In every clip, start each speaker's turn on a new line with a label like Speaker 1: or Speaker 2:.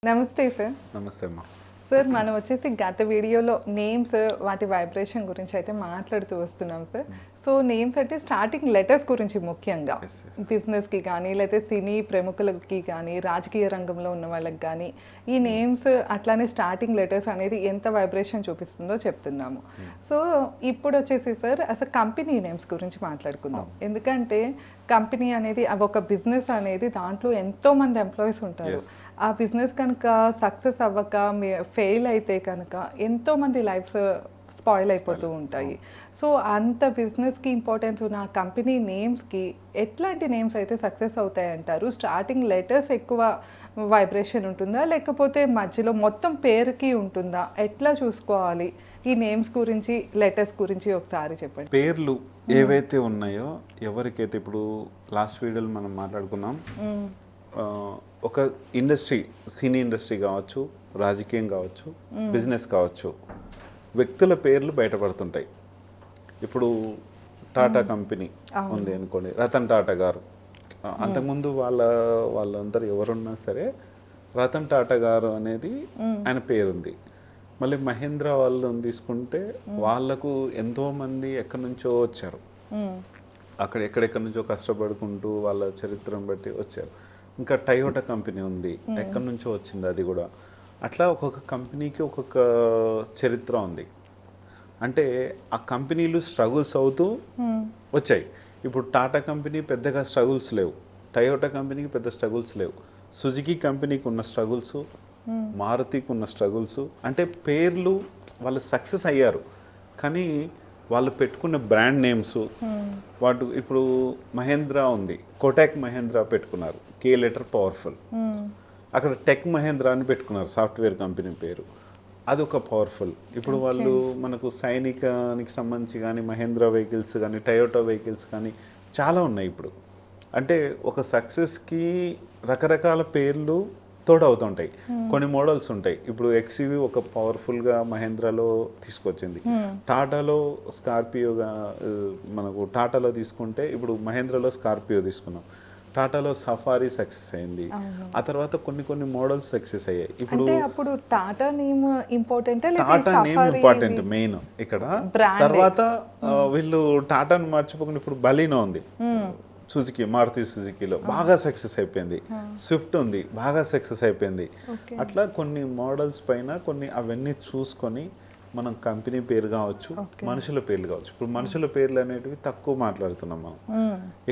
Speaker 1: నమస్తే సార్.
Speaker 2: నమస్తే అమ్మా.
Speaker 1: సార్ మనం వచ్చేసి గత వీడియోలో నేమ్స్ వాటి వైబ్రేషన్ గురించి అయితే మాట్లాడుతూ వస్తున్నాం సార్. సో నేమ్స్ అంటే స్టార్టింగ్ లెటర్స్ గురించి ముఖ్యంగా బిజినెస్కి కానీ లేకపోతే సినీ ప్రముఖులకి కానీ రాజకీయ రంగంలో ఉన్న వాళ్ళకి కానీ ఈ నేమ్స్ అట్లానే స్టార్టింగ్ లెటర్స్ అనేది ఎంత వైబ్రేషన్ చూపిస్తుందో చెప్తున్నాము. సో ఇప్పుడు వచ్చేసి సార్ అసలు కంపెనీ నేమ్స్ గురించి మాట్లాడుకుందాం. ఎందుకంటే కంపెనీ అనేది ఒక బిజినెస్ అనేది దాంట్లో ఎంతో మంది ఎంప్లాయీస్ ఉంటారు. ఆ బిజినెస్ కనుక సక్సెస్ అవ్వక ఫెయిల్ అయితే కనుక ఎంతో మంది లైఫ్స్ స్పాయిల్ అయిపోతూ ఉంటాయి. సో అంత బిజినెస్కి ఇంపార్టెన్స్ ఉన్న కంపెనీ నేమ్స్కి ఎట్లాంటి నేమ్స్ అయితే సక్సెస్ అవుతాయి అంటారు? స్టార్టింగ్ లెటర్స్ ఎక్కువ వైబ్రేషన్ ఉంటుందా లేకపోతే మధ్యలో మొత్తం పేరుకి ఉంటుందా? ఎట్లా చూసుకోవాలి? ఈ నేమ్స్ గురించి లెటర్స్ గురించి ఒకసారి చెప్పండి.
Speaker 2: పేర్లు ఏవైతే ఉన్నాయో ఎవరికైతే ఇప్పుడు లాస్ట్ వీడియోలో మనం మాట్లాడుకున్నాం, ఒక ఇండస్ట్రీ, సినీ ఇండస్ట్రీ కావచ్చు, రాజకీయం కావచ్చు, బిజినెస్ కావచ్చు, వ్యక్తుల పేర్లు బయటపడుతుంటాయి. ఇప్పుడు టాటా కంపెనీ ఉంది అనుకోండి, రతన్ టాటా గారు. అంతకుముందు వాళ్ళందరూ ఎవరున్నా సరే రతన్ టాటా గారు అనేది ఆయన పేరుంది. మళ్ళీ మహేంద్ర వాళ్ళని తీసుకుంటే వాళ్ళకు ఎంతోమంది ఎక్కడి నుంచో వచ్చారు, అక్కడ ఎక్కడెక్కడి నుంచో కష్టపడుకుంటూ వాళ్ళ చరిత్రను బట్టి వచ్చారు. ఇంకా టయోటా కంపెనీ ఉంది, ఎక్కడి నుంచో వచ్చింది అది కూడా. అట్లా ఒక్కొక్క కంపెనీకి ఒక్కొక్క చరిత్ర ఉంది. అంటే ఆ కంపెనీలు స్ట్రగుల్స్ అవుతూ వచ్చాయి. ఇప్పుడు టాటా కంపెనీ పెద్దగా స్ట్రగుల్స్ లేవు, టయోటా కంపెనీకి పెద్ద స్ట్రగుల్స్ లేవు, సుజుకి కంపెనీకి ఉన్న స్ట్రగుల్స్, మారుతికి ఉన్న స్ట్రగుల్స్. అంటే పేర్లు వాళ్ళు సక్సెస్ అయ్యారు, కానీ వాళ్ళు పెట్టుకున్న బ్రాండ్ నేమ్స్ వాటి. ఇప్పుడు మహేంద్ర ఉంది, కోటాక్ మహేంద్ర పెట్టుకున్నారు, కే లెటర్ పవర్ఫుల్. అక్కడ టెక్ మహేంద్ర అని పెట్టుకున్నారు, సాఫ్ట్వేర్ కంపెనీ పేరు, అది ఒక పవర్ఫుల్. ఇప్పుడు వాళ్ళు మనకు సైనికానికి సంబంధించి కానీ మహేంద్ర వెహికల్స్ కానీ టయోటా వెహికల్స్ కానీ చాలా ఉన్నాయి ఇప్పుడు. అంటే ఒక సక్సెస్కి రకరకాల పేర్లు తోడవుతుంటాయి. కొన్ని మోడల్స్ ఉంటాయి. ఇప్పుడు ఎక్స్యూవీ ఒక పవర్ఫుల్గా మహేంద్రలో తీసుకొచ్చింది. టాటాలో స్కార్పియోగా, మనకు టాటాలో తీసుకుంటే ఇప్పుడు మహేంద్రలో స్కార్పియో తీసుకున్నాం, టాటాలో సఫారీ సక్సెస్ అయింది. ఆ తర్వాత కొన్ని మోడల్స్ సక్సెస్ అయ్యాయి. ఇప్పుడు
Speaker 1: Tata name important,
Speaker 2: Tata name important main ఇక్కడ. తర్వాత వీళ్ళు టాటాను మర్చిపోకుండా ఇప్పుడు బలీనో ఉంది, సుజుకి, మారుతి సుజుకిలో బాగా సక్సెస్ అయిపోయింది. స్విఫ్ట్ ఉంది, బాగా సక్సెస్ అయిపోయింది. అట్లా కొన్ని మోడల్స్ పైన కొన్ని అవన్నీ చూసుకొని మనం కంపెనీ పేరు కావచ్చు, మనుషుల పేర్లు కావచ్చు. ఇప్పుడు మనుషుల పేర్లు అనేటివి తక్కువ మాట్లాడుతున్నాం మనం,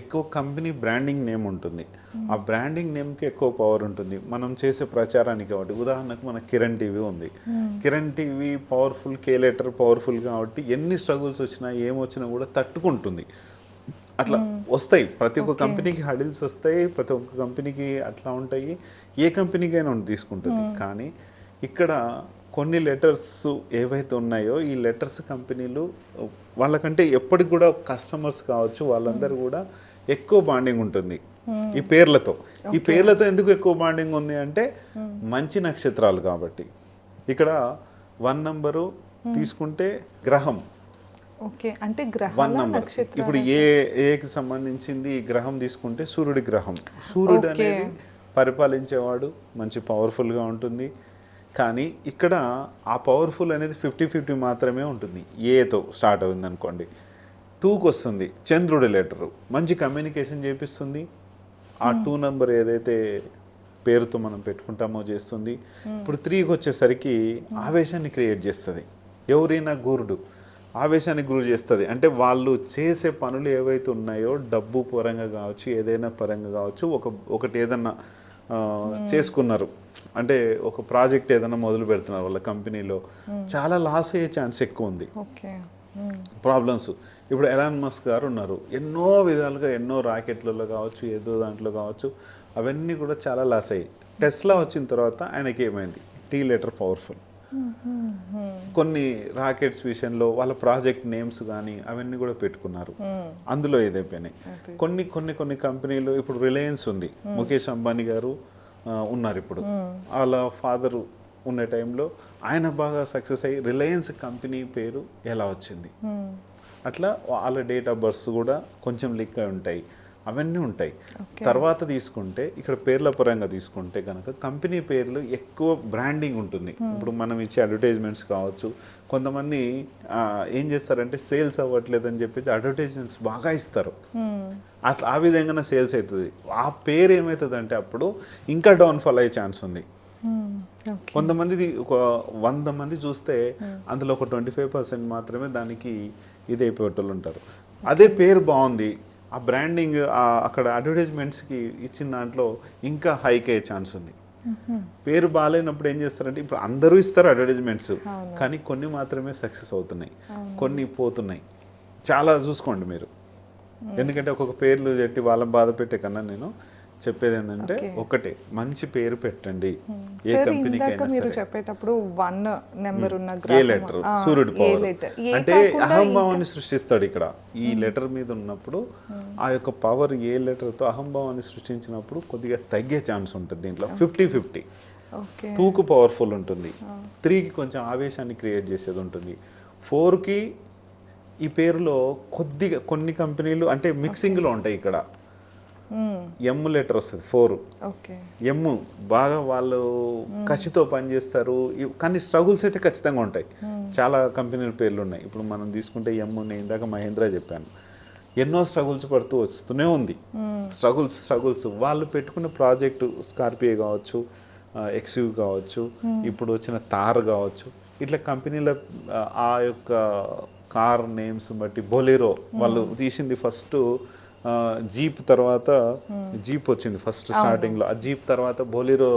Speaker 2: ఎక్కువ కంపెనీ బ్రాండింగ్ నేమ్ ఉంటుంది. ఆ బ్రాండింగ్ నేమ్కి ఎక్కువ పవర్ ఉంటుంది మనం చేసే ప్రచారానికి. కాబట్టి ఉదాహరణకు మన కిరణ్ టీవీ ఉంది, Kiran TV powerful, K letter powerful కాబట్టి ఎన్ని స్ట్రగుల్స్ వచ్చినా ఏమొచ్చినా కూడా తట్టుకుంటుంది. అట్లా వస్తాయి, ప్రతి ఒక్క కంపెనీకి హడిల్స్ వస్తాయి, ప్రతి ఒక్క కంపెనీకి అట్లా ఉంటాయి, ఏ కంపెనీకైనా తీసుకుంటుంది. కానీ ఇక్కడ కొన్ని లెటర్స్ ఏవైతే ఉన్నాయో ఈ లెటర్స్ కంపెనీలు వాళ్ళకంటే ఎప్పటికి కూడా కస్టమర్స్ కావచ్చు వాళ్ళందరూ కూడా ఎక్కువ బాండింగ్ ఉంటుంది ఈ పేర్లతో. ఈ పేర్లతో ఎందుకు ఎక్కువ బాండింగ్ ఉంది అంటే మంచి నక్షత్రాలు కాబట్టి. ఇక్కడ 1 నంబరు తీసుకుంటే గ్రహం,
Speaker 1: అంటే
Speaker 2: 1 నంబర్. ఇప్పుడు ఏకి సంబంధించింది గ్రహం తీసుకుంటే సూర్యుడి గ్రహం. సూర్యుడు అనేది పరిపాలించేవాడు, మంచి పవర్ఫుల్గా ఉంటుంది. కానీ ఇక్కడ ఆ పవర్ఫుల్ అనేది 50-50 మాత్రమే ఉంటుంది. ఏతో స్టార్ట్ అవుతుంది అనుకోండి, 2కి వస్తుంది చంద్రుడి లెటరు, మంచి కమ్యూనికేషన్ చేపిస్తుంది. ఆ 2 నంబర్ ఏదైతే పేరుతో మనం పెట్టుకుంటామో చేస్తుంది. ఇప్పుడు 3కి వచ్చేసరికి ఆవేశాన్ని క్రియేట్ చేస్తుంది. ఎవరైనా గురుడు ఆవేశానికి గురి చేస్తుంది. అంటే వాళ్ళు చేసే పనులు ఏవైతే ఉన్నాయో డబ్బు పరంగా కావచ్చు, ఏదైనా పరంగా కావచ్చు, ఒకటి ఏదన్నా చేసుకున్నారు అంటే ఒక ప్రాజెక్ట్ ఏదైనా మొదలు పెడుతున్నారు వాళ్ళ కంపెనీలో, చాలా లాస్ అయ్యే ఛాన్స్ ఎక్కువ ఉంది. ప్రాబ్లమ్స్. ఇప్పుడు ఎలాన్ మస్క్ గారు ఉన్నారు, ఎన్నో విధాలుగా ఎన్నో రాకెట్లలో కావచ్చు, ఏదో దాంట్లో కావచ్చు, అవన్నీ కూడా చాలా లాస్ అయ్యాయి. టెస్లా వచ్చిన తర్వాత ఆయనకి ఏమైంది, టీ లెటర్ పవర్ఫుల్. కొన్ని రాకెట్స్ విషయంలో వాళ్ళ ప్రాజెక్ట్ నేమ్స్ కానీ అవన్నీ కూడా పెట్టుకున్నారు, అందులో ఏదైపోయినాయి. కొన్ని కంపెనీలు, ఇప్పుడు రిలయన్స్ ఉంది, ముఖేష్ అంబానీ గారు ఉన్నారు ఇప్పుడు, వాళ్ళ ఫాదరు ఉన్న టైంలో ఆయన బాగా సక్సెస్ అయ్యి రిలయన్స్ కంపెనీ పేరు ఎలా వచ్చింది. అట్లా వాళ్ళ డేట్ ఆఫ్ బర్త్స్ కూడా కొంచెం లీక్ అయి ఉంటాయి. అవన్నీ ఉంటాయి. తర్వాత తీసుకుంటే ఇక్కడ పేర్ల పరంగా తీసుకుంటే కనుక కంపెనీ పేర్లు ఎక్కువ బ్రాండింగ్ ఉంటుంది. ఇప్పుడు మనం ఇచ్చే అడ్వర్టైజ్మెంట్స్ కావచ్చు, కొంతమంది ఏం చేస్తారంటే సేల్స్ అవ్వట్లేదని చెప్పేసి అడ్వర్టైజ్మెంట్స్ బాగా ఇస్తారు. అట్లా ఆ విధంగానే సేల్స్ అవుతుంది. ఆ పేరు ఏమవుతుందంటే అప్పుడు ఇంకా డౌన్ఫాల్ అయ్యే ఛాన్స్ ఉంది. కొంతమంది ఒక 100 మంది చూస్తే అందులో ఒక 25% మాత్రమే దానికి ఇది అయిపోయేటోళ్ళు ఉంటారు. అదే పేరు బాగుంది, ఆ బ్రాండింగ్ అక్కడ అడ్వర్టైజ్మెంట్స్కి ఇచ్చిన దాంట్లో ఇంకా హైక్ అయ్యే ఛాన్స్ ఉంది. పేరు బాగాలేనప్పుడు ఏం చేస్తారంటే ఇప్పుడు అందరూ ఇస్తారు అడ్వర్టైజ్మెంట్స్, కానీ కొన్ని మాత్రమే సక్సెస్ అవుతున్నాయి, కొన్ని పోతున్నాయి. చాలా చూసుకోండి మీరు. ఎందుకంటే ఒక్కొక్క పేర్లు పెట్టి వాళ్ళని బాధ పెట్టే కన్నా నేను చెప్పేది ఏంటంటే ఒకటే మంచి పేరు పెట్టండి ఏ కంపెనీకైనా
Speaker 1: మీరు చెప్పేటప్పుడు 1 నెంబర్ ఉన్న
Speaker 2: ఏ లెటర్ సూర్యుడి పవర్ అంటే అహంభావాన్ని సృష్టిస్తాడు. ఇక్కడ ఈ లెటర్ మీద ఉన్నప్పుడు ఆ యొక్క పవర్ ఏ లెటర్తో అహంభావాన్ని సృష్టించినప్పుడు కొద్దిగా తగ్గే ఛాన్స్ ఉంటుంది. దీంట్లో 50-50. 2కు పవర్ఫుల్ ఉంటుంది, 3కి కొంచెం ఆవేశాన్ని క్రియేట్ చేసేది ఉంటుంది, 4కి ఈ పేరులో కొద్దిగా కొన్ని కంపెనీలు అంటే మిక్సింగ్లో ఉంటాయి. ఇక్కడ ఎమ్ లెటర్ వస్తుంది 4. ఎమ్ బాగా వాళ్ళు కసితో పనిచేస్తారు, కానీ స్ట్రగుల్స్ అయితే ఖచ్చితంగా ఉంటాయి. చాలా కంపెనీల పేర్లు ఉన్నాయి. ఇప్పుడు మనం తీసుకుంటే ఎమ్, నేను ఇందాక మహేంద్ర చెప్పాను, ఎన్నో స్ట్రగుల్స్ పడుతూ వస్తూనే ఉంది. స్ట్రగుల్స్ వాళ్ళు పెట్టుకున్న ప్రాజెక్టు స్కార్పియో కావచ్చు, ఎక్స్యూ కావచ్చు, ఇప్పుడు వచ్చిన తార్ కావచ్చు, ఇట్లా కంపెనీల ఆ యొక్క కార్ నేమ్స్ బట్టి బొలెరో వాళ్ళు తీసింది ఫస్ట్ జీప్, తర్వాత జీప్ వచ్చింది ఫస్ట్ స్టార్టింగ్లో. ఆ జీప్ తర్వాత బొలెరో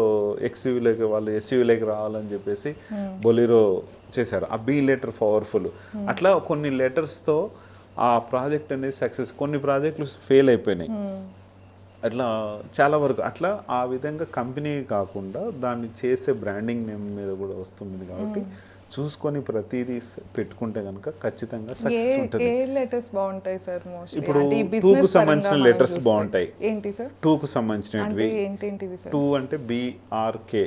Speaker 2: ఎక్స్యూవీలోకి వాళ్ళు ఎస్యూవీలోకి రావాలని చెప్పేసి బొలెరో చేశారు. ఆ బి లెటర్ పవర్ఫుల్. అట్లా కొన్ని లెటర్స్తో ఆ ప్రాజెక్ట్ అనేది సక్సెస్, కొన్ని ప్రాజెక్టులు ఫెయిల్ అయిపోయినాయి. అట్లా చాలా వరకు అట్లా ఆ విధంగా కంపెనీ కాకుండా దాన్ని చేసే బ్రాండింగ్ నేమ్ మీద కూడా వస్తుంది. కాబట్టి చూసుకొని ప్రతిదీ పెట్టుకుంటే కనుక ఖచ్చితంగా సక్సెస్ ఉంటుంది. ఇప్పుడు 2కు సంబంధించిన లెటర్స్ బాగుంటాయి. 2కు సంబంధించినవి 2 అంటే BRK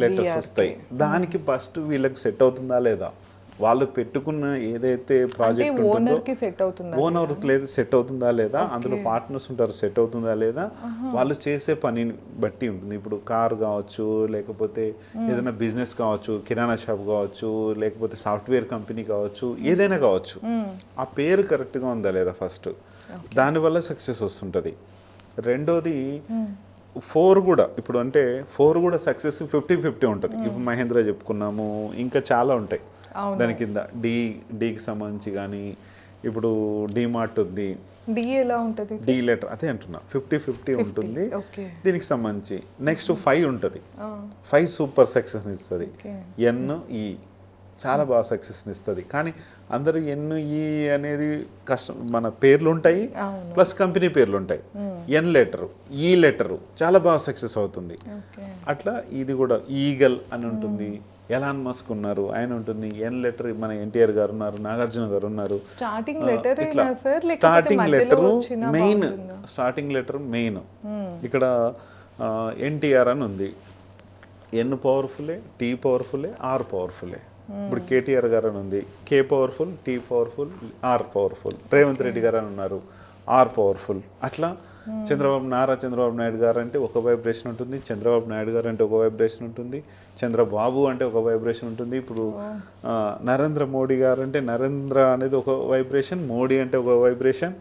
Speaker 2: లెటర్స్ వస్తాయి. దానికి ఫస్ట్ వీళ్ళకి సెట్ అవుతుందా లేదా, వాళ్ళు పెట్టుకున్న ఏదైతే ప్రాజెక్ట్ ఉంటుందో ఓనర్కి లేదు సెట్ అవుతుందా లేదా, అందులో పార్ట్నర్స్ ఉంటారు సెట్ అవుతుందా లేదా, వాళ్ళు చేసే పనిని బట్టి ఉంటుంది. ఇప్పుడు కార్ కావచ్చు, లేకపోతే ఏదైనా బిజినెస్ కావచ్చు, కిరాణా షాప్ కావచ్చు, లేకపోతే సాఫ్ట్వేర్ కంపెనీ కావచ్చు, ఏదైనా కావచ్చు, ఆ పేరు కరెక్ట్గా ఉందా లేదా ఫస్ట్, దానివల్ల సక్సెస్ వస్తుంటుంది. రెండోది 4 కూడా, ఇప్పుడు అంటే 4 కూడా సక్సెస్ 50-50 ఉంటుంది. ఇప్పుడు మహేంద్ర చెప్పుకున్నాము, ఇంకా చాలా ఉంటాయి దాని కింద. డీకి సంబంధించి కానీ ఇప్పుడు డిమార్ట్ ఉంది, డి లెటర్ అదే అంటున్నా 50-50 ఉంటుంది దీనికి సంబంధించి. నెక్స్ట్ 5 ఉంటుంది, 5 సూపర్ సక్సెస్ ఇస్తుంది. NE చాలా బాగా సక్సెస్ ఇస్తుంది. కానీ అందరూ NE అనేది కష్టం, మన పేర్లు ఉంటాయి ప్లస్ కంపెనీ పేర్లు ఉంటాయి. N లెటరు, ఈ లెటరు చాలా బాగా సక్సెస్ అవుతుంది. అట్లా ఇది కూడా ఈగల్ అని ఉంటుంది, ఎలాన్ మస్క్ ఉన్నారు, ఆయన ఉంటుంది. N లెటర్ మన NTR గారు ఉన్నారు, నాగార్జున గారు ఉన్నారు. స్టార్టింగ్ లెటర్ మెయిన్ ఇక్కడ NTR అని ఉంది. N పవర్ఫుల్లే, T పవర్ఫుల్లే, R పవర్ఫుల్లే. ఇప్పుడు KTR గారు అని ఉంది, K powerful, T powerful, R powerful. Revanth Reddy గారు అని ఉన్నారు, R పవర్ఫుల్. అట్లా నారా చంద్రబాబు నాయుడు గారు అంటే ఒక వైబ్రేషన్ ఉంటుంది, చంద్రబాబు నాయుడు గారు అంటే ఒక వైబ్రేషన్ ఉంటుంది, చంద్రబాబు అంటే ఒక వైబ్రేషన్ ఉంటుంది. ఇప్పుడు నరేంద్ర మోడీ గారు అంటే నరేంద్ర అనేది ఒక వైబ్రేషన్, మోడీ అంటే ఒక వైబ్రేషన్.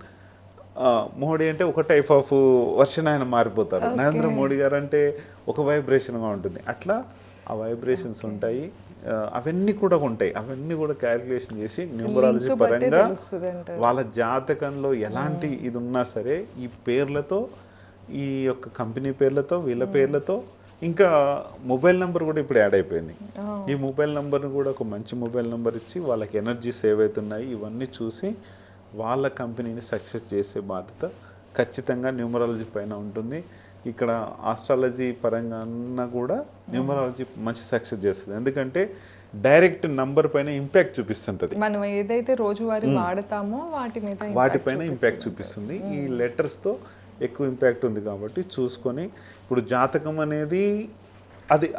Speaker 2: మోడీ అంటే ఒక టైప్ ఆఫ్ వర్షన్ ఆయన మారిపోతారు. నరేంద్ర మోడీ గారు అంటే ఒక వైబ్రేషన్గా ఉంటుంది. అట్లా ఆ వైబ్రేషన్స్ ఉంటాయి, అవన్నీ కూడా ఉంటాయి. అవన్నీ కూడా క్యాలిక్యులేషన్ చేసి న్యూమరాలజీ పరంగా వాళ్ళ జాతకంలో ఎలాంటి ఇది ఉన్నా సరే ఈ పేర్లతో, ఈ యొక్క కంపెనీ పేర్లతో, వీళ్ళ పేర్లతో, ఇంకా మొబైల్ నెంబర్ కూడా ఇప్పుడు యాడ్ అయిపోయింది. ఈ మొబైల్ నెంబర్ని కూడా ఒక మంచి మొబైల్ నెంబర్ ఇచ్చి వాళ్ళకి ఎనర్జీ సేవ్ అవుతున్నాయి, ఇవన్నీ చూసి వాళ్ళ కంపెనీని సక్సెస్ చేసే బాధ్యత ఖచ్చితంగా న్యూమరాలజీ పైన ఉంటుంది. ఇక్కడ ఆస్ట్రాలజీ పరంగా అన్నా కూడా న్యూమరాలజీ మంచి సక్సెస్ చేస్తుంది. ఎందుకంటే డైరెక్ట్ నంబర్ పైన ఇంపాక్ట్ చూపిస్తుంటుంది.
Speaker 1: మనం ఏదైతే రోజువారీ వాడతామో
Speaker 2: వాటిపైన ఇంపాక్ట్ చూపిస్తుంది. ఈ లెటర్స్తో ఎక్కువ ఇంపాక్ట్ ఉంది కాబట్టి చూసుకొని, ఇప్పుడు జాతకం అనేది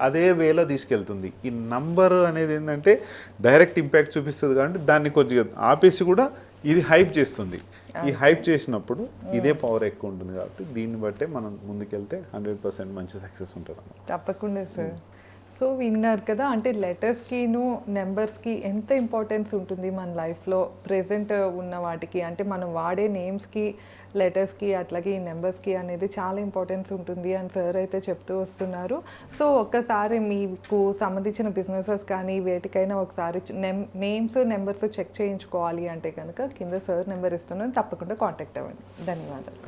Speaker 2: అదే వేలో తీసుకెళ్తుంది. ఈ నంబర్ అనేది ఏంటంటే డైరెక్ట్ ఇంపాక్ట్ చూపిస్తుంది కాబట్టి దాన్ని కొద్దిగా ఆపేసి కూడా ఇది హైప్ చేస్తుంది. ఈ హైప్ చేసినప్పుడు ఇదే పవర్ ఎక్కువ ఉంటుంది కాబట్టి దీన్ని బట్టే మనం ముందుకెళ్తే 100% మంచి సక్సెస్ ఉంటుంది అన్నమాట.
Speaker 1: తప్పకుండా సార్. సో విన్నారు కదా, అంటే లెటర్స్కిను నెంబర్స్కి ఎంత ఇంపార్టెన్స్ ఉంటుంది మన లైఫ్లో ప్రెజెంట్ ఉన్న వాటికి, అంటే మనం వాడే నేమ్స్కి లెటర్స్కి అట్లాగే ఈ నెంబర్స్కి అనేది చాలా ఇంపార్టెన్స్ ఉంటుంది అని సార్ అయితే చెప్తూ వస్తున్నారు. సో ఒక్కసారి మీకు సంబంధించిన బిజినెసెస్ కానీ వేటికైనా ఒకసారి నేమ్స్ నెంబర్స్ చెక్ చేయించుకోవాలి అంటే కనుక కింద సార్ నెంబర్ ఇస్తున్నాను, తప్పకుండా కాంటాక్ట్ అవ్వండి. ధన్యవాదాలు.